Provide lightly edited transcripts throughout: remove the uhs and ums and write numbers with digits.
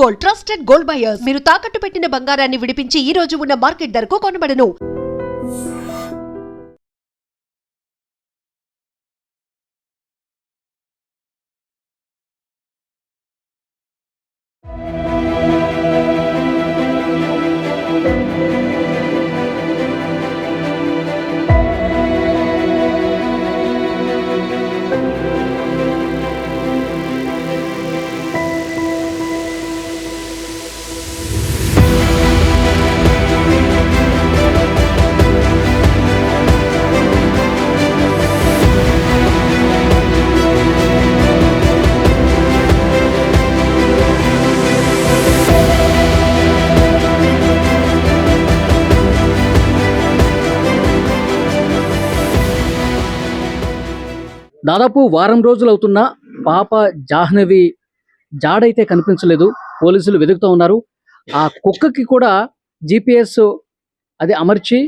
Gold trusted gold buyers. మీరు తాకట్టు పెట్టిన బంగారాన్ని విడిపించి ఈ రోజు ఉన్న మార్కెట్ ధరకు కొనబడను. దాదాపు వారం రోజులు అవుతున్న పాప జాహ్నవి జాడైతే కనిపించలేదు. పోలీసులు వెతుకుతూ ఉన్నారు. ఆ కుక్కకి కూడా GPS అది అమర్చి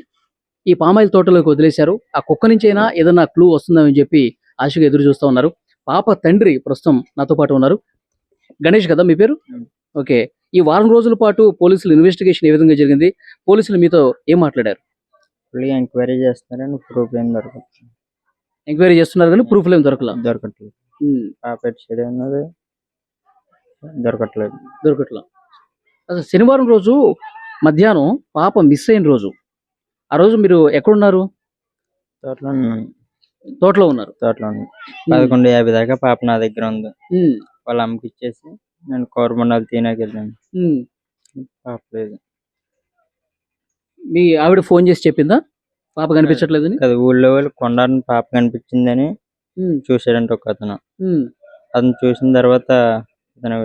ఈ పామాయిల్ తోటలోకి వదిలేశారు. ఆ కుక్క నుంచి అయినా ఏదైనా క్లూ వస్తుందని చెప్పి ఆశగా ఎదురు చూస్తూ ఉన్నారు. పాప తండ్రి ప్రస్తుతం నాతో పాటు ఉన్నారు. గణేష్ కదా మీ పేరు? ఓకే. ఈ వారం రోజుల పాటు పోలీసులు ఇన్వెస్టిగేషన్ ఏ విధంగా జరిగింది? పోలీసులు మీతో ఏం మాట్లాడారు? ఎంక్వైరీ చేస్తున్నారని ప్రూఫ్ ఏం దొరకట్లేదు. ఎంక్వైరీ చేస్తున్నారు కానీ ప్రూఫ్లు ఏం దొరకట్లేదు. పాప ఎటు సైడ్ ఉన్నది దొరకట్లేదు. అసలు శనివారం రోజు మధ్యాహ్నం పాప మిస్ అయిన రోజు, ఆ రోజు మీరు ఎక్కడున్నారు? తోటలో ఉన్నారు. 11:50 దాకా పాప నా దగ్గర ఉంది. వాళ్ళ అమ్మకి ఇచ్చేసి నేను కోరమండలు తీనాకి వెళ్ళాను. పాప లేదు. మీ ఆవిడ ఫోన్ చేసి చెప్పిందా పాప కనిపించట్లేదని? అది ఊళ్ళో వాళ్ళు కొండని పాప కనిపించిందని చూసాడంట ఒక అతను. అతను చూసిన తర్వాత అతను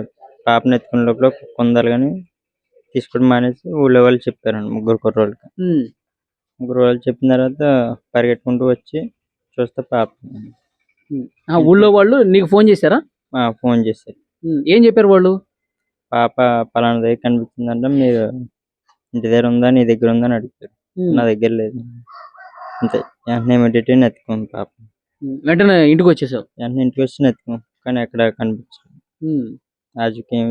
పాపను ఎత్తుకునే లోపల కొందరు కానీ తీసుకోవడం మానేసి ఊళ్ళో వాళ్ళు చెప్పారండి. ముగ్గురు వాళ్ళు చెప్పిన తర్వాత పరిగెట్టుకుంటూ వచ్చి చూస్తే పాప. ఊళ్ళో వాళ్ళు నీకు ఫోన్ చేశారా? ఫోన్ చేశారు. ఏం చెప్పారు వాళ్ళు? పాప పలానా దగ్గర కనిపించిందంట, మీరు ఇంటి దగ్గర ఉందా, నీ దగ్గర ఉందా అని అడుగుతారు. నా దగ్గర లేదు అంతే. వెంటనే ఇమీడియట్గా ఎత్తుకోండి పాప. వెంటనే ఇంటికి వచ్చేసావు? వెంటనే ఇంటికి వచ్చి ఎత్తుకో, కానీ ఎక్కడ కనిపించదు. రాజకీయం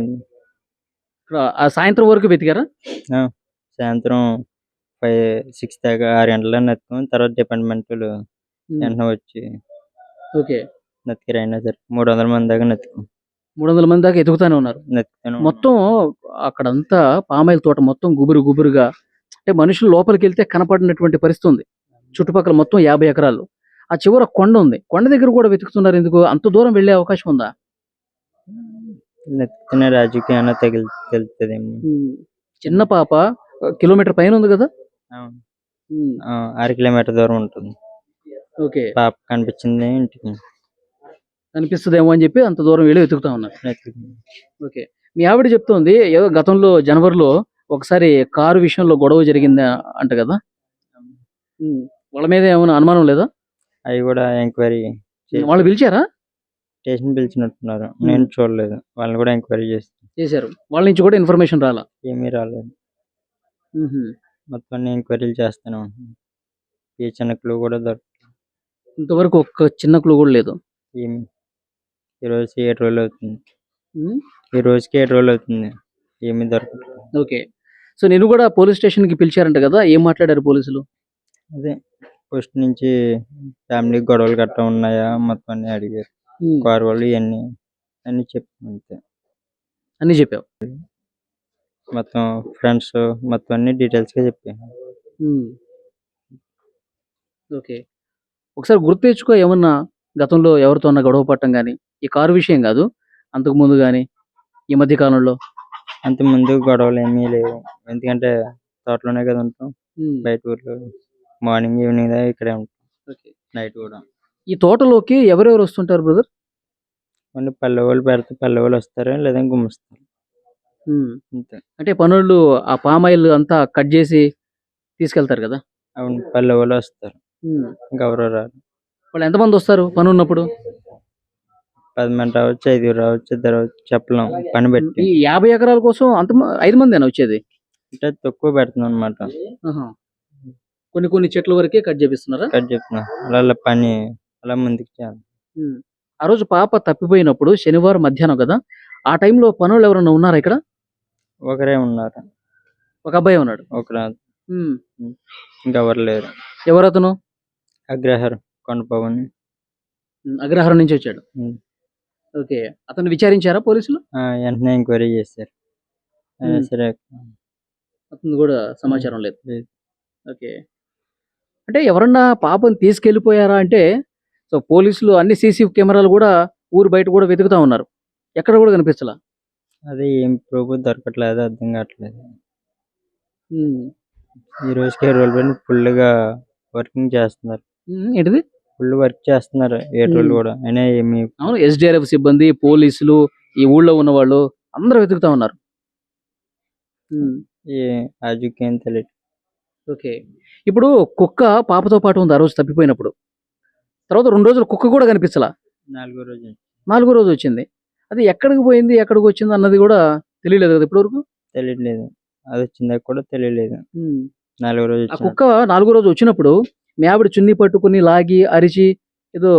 ఆ సాయంత్రం వరకు వెతికారా? సాయంత్రం 6 దాకా 6 గంటల ఎత్తుకుని తర్వాత డిపార్ట్మెంట్ వెంటనే వచ్చి నెత్తికి అయినా సరే 300 మంది దాకా 300 మంది దాకా ఎతుకుతానే ఉన్నారు. మొత్తం అక్కడంతా పామాయిల్ తోట మొత్తం గుబురుగా, అంటే మనుషులు లోపలికి వెళ్తే కనపడినటువంటి పరిస్థితి ఉంది. చుట్టుపక్కల మొత్తం 50 ఎకరాలు. ఆ చివర కొండ ఉంది. కొండ దగ్గర కూడా వెతుకుతున్నారు. ఎందుకు అంత దూరం వెళ్లే అవకాశం ఉందా? నెత్తిన రాజకీయాన్ని తెలుస్తుందేమో. చిన్న పాప కిలోమీటర్ పైన ఉంది కదా? 6 కిలోమీటర్ దూరం ఉంటుంది. పాప కనిపించింది ఇంటికి కనిపిస్తుందేమో అని చెప్పి అంత దూరం వెళ్ళి వెతుకుతా ఉన్నారు. ఓకే. మీ ఆవిడ చెప్తోంది ఏదో గతంలో జనవరిలో ఒకసారి కారు విషయంలో గొడవ జరిగింది అంట కదా? వాళ్ళ మీద ఏమైనా అనుమానం లేదా? అవి కూడా ఎంక్వైరీ వాళ్ళు పిలిచారా? స్టేషన్ పిలిచినట్టున్నారు. నేను చూడలేదు. వాళ్ళని కూడా ఎంక్వైరీ చేశారు. వాళ్ళ నుంచి కూడా ఇన్ఫర్మేషన్ రాలా? ఏమీ రాలేదు. మొత్తం ఎంక్వైరీలు చేస్తానే ఉంటున్నాను. ఏ చిన్న క్లూ కూడా దొరకలేదు. ఇంతవరకు ఒక్క చిన్న క్లూ కూడా లేదు. ఈ రోజుకి 7 రోజులు అవుతుంది. ఏమీ దొరకట్లేదు. ఓకే. సో నేను కూడా పోలీస్ స్టేషన్ కి పిలిచారంట కదా, ఏం మాట్లాడారు పోలీసులు? అదే ఫస్ట్ నుంచి ఫ్యామిలీ గొడవలు గట్రా ఉన్నాయా మొత్తం అన్ని అడిగారు. కారు వాళ్ళు అన్ని చెప్పాను. అంతే అన్ని చెప్పావు? మొత్తం ఫ్రెండ్స్ మొత్తం అన్ని డీటెయిల్స్ గా చెప్పాను. ఓకే. ఒకసారి గుర్తు తెచ్చుకో, ఏమన్నా గతంలో ఎవరితో గొడవ పట్టడం కానీ, ఈ కారు విషయం కాదు, అంతకు ముందు కానీ ఈ మధ్య కాలంలో? అంత ముందు గొడవలు ఏమీ లేవు. ఎందుకంటే తోటలోనే కదా ఉంటాం. బయట ఊర్లో మార్నింగ్ ఈవినింగ్ దాకా ఇక్కడే ఉంటాం. నైట్ కూడా. ఈ తోటలోకి ఎవరెవరు వస్తుంటారు బ్రదర్? పల్లె వాళ్ళు పెడితే పల్లె వాళ్ళు వస్తారు, లేదా గుమ్మిస్తారు. అంతే. అంటే పనులు ఆ పామాయిల్ అంతా కట్ చేసి తీసుకెళ్తారు కదా? అవును, పల్లె వాళ్ళు వస్తారు. ఇంకెవరో రారు. వాళ్ళు ఎంతమంది వస్తారు పని ఉన్నప్పుడు? 10 మంది రావచ్చు, 5 రావచ్చు, 2 రావచ్చు, చెప్పలేం పని పెట్టి. ఈ 50 ఎకరాల కోసం అంత 5 మందేనా వచ్చేది? అంటే తక్కువ పెడుతున్నాం అనమాట. కొన్ని చెట్ల వరకే కట్ చేపిస్తున్నారా? కట్ చేస్తున్నా అలా పని అలా ముందుకు చేయాలి. ఆ రోజు పాప తప్పిపోయినప్పుడు శనివారం మధ్యాహ్నం కదా, ఆ టైంలో పనులు ఎవరైనా ఉన్నారా ఇక్కడ? ఒకరే ఉన్నారు. ఒక అబ్బాయి ఉన్నాడు. ఒకరు ఉమ్. ఇంకెవరు లేరు. ఎవరతను? అగ్రహారం కొండపవన్. అగ్రహారం నుంచి వచ్చాడు. ఓకే. అతను విచారించారా పోలీసులు? వెంటనే ఎంక్వైరీ చేశారు. అయినా సరే అతను కూడా సమాచారం లేదు. లేదు. ఓకే. అంటే ఎవరన్నా పాపని తీసుకెళ్ళిపోయారా అంటే సో పోలీసులు అన్ని సీసీ కెమెరాలు కూడా ఊరు బయట కూడా వెతుకుతా ఉన్నారు. ఎక్కడ కూడా కనిపించలా. అదే ఏం ప్రూఫ్ దొరకట్లేదు, అర్థం కావట్లేదు. ఈ రోజుకి 7 రోజులు పైన ఫుల్గా వర్కింగ్ చేస్తున్నారు. ఏంటిది? ఫుల్ వర్క్ చేస్తున్నారు 7 రోజులు కూడా. అయినా ఏమి అవును, ఎస్డిఆర్ఎఫ్ సిబ్బంది, పోలీసులు, ఈ ఊళ్ళో ఉన్న వాళ్ళు అందరూ వెతుకుతా ఉన్నారు. ఆజుకేం తెలియదు. ఓకే. ఇప్పుడు కుక్క పాపతో పాటు ఉంది ఆ రోజు తప్పిపోయినప్పుడు. తర్వాత 2 రోజులు కుక్క కూడా కనిపించలా. 4వ రోజు 4వ రోజు వచ్చింది. అది ఎక్కడికి పోయింది, ఎక్కడికి వచ్చింది అన్నది కూడా తెలియలేదు కదా ఇప్పటివరకు. తెలియట్లేదు. అది వచ్చిందాక కూడా తెలియలేదు. 4వ రోజు ఆ కుక్క 4వ రోజు వచ్చినప్పుడు మీ ఆవిడ చున్నీ పట్టుకుని లాగి అరిచి ఏదో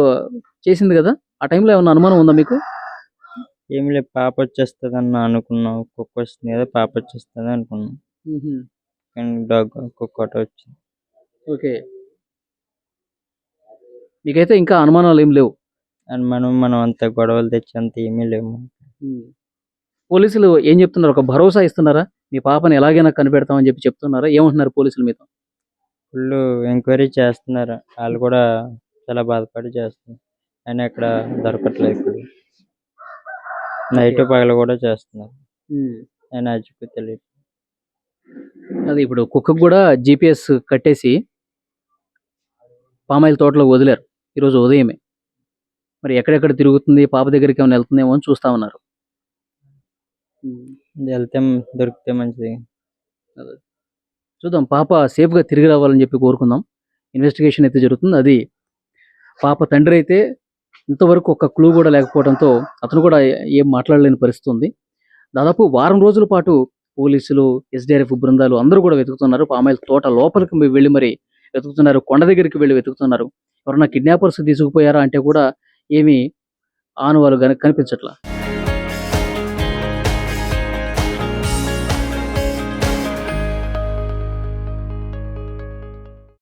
చేసింది కదా, ఆ టైంలో ఏమన్నా అనుమానం ఉందా మీకు? ఏమి లేదు, పాప వచ్చేస్తుంది అన్న అనుకున్నాం. కుక్క వస్తుంది కదా, పాప వచ్చేస్తుంది అనుకున్నాం. కానీ కుక్క ఒకటి వచ్చింది. ఓకే. మీకైతే ఇంకా అనుమానాలు ఏం లేవు? మనం అంత గొడవలు తెచ్చి అంత ఏమీ లేవు. పోలీసులు ఏం చెప్తున్నారు? ఒక భరోసా ఇస్తున్నారా? మీ పాపని ఎలాగైనా కనిపెడతామని చెప్పి చెప్తున్నారా? ఏమంటున్నారు పోలీసులు మీతో? ఫుల్ ఎంక్వైరీ చేస్తున్నారు. వాళ్ళు కూడా చాలా బాధపడి చేస్తున్నారు. అయినా ఎక్కడ దొరకట్లేదు. ఇప్పుడు నైట్ పగలు కూడా చేస్తున్నారు. అయినా అజ్జుకు తెలియదు. అది ఇప్పుడు కుక్కకు కూడా GPS కట్టేసి పామాయిల్ తోటలో వదిలారు ఈరోజు ఉదయమే. మరి ఎక్కడెక్కడ తిరుగుతుంది, పాప దగ్గరికి ఏమైనా వెళ్తుందేమో అని చూస్తా ఉన్నారు. వెళ్తే దొరికితే మంచిది. చూద్దాం, పాప సేఫ్గా తిరిగి రావాలని చెప్పి కోరుకుందాం. ఇన్వెస్టిగేషన్ అయితే జరుగుతుంది. అది పాప తండ్రి అయితే ఇంతవరకు ఒక క్లూ కూడా లేకపోవడంతో అతను కూడా ఏం మాట్లాడలేని పరిస్థితి ఉంది. దాదాపు వారం రోజుల పాటు పోలీసులు, ఎస్డిఆర్ఎఫ్ బృందాలు అందరూ కూడా వెతుకుతున్నారు. పామాయిల్ తోట లోపలికి వెళ్ళి మరి వెతుకుతున్నారు. కొండ దగ్గరికి వెళ్ళి వెతుకుతున్నారు. ఎవరన్నా కిడ్నాపర్స్ తీసుకుపోయారా అంటే కూడా ఏమీ ఆనవాలు కనిపించట్లా.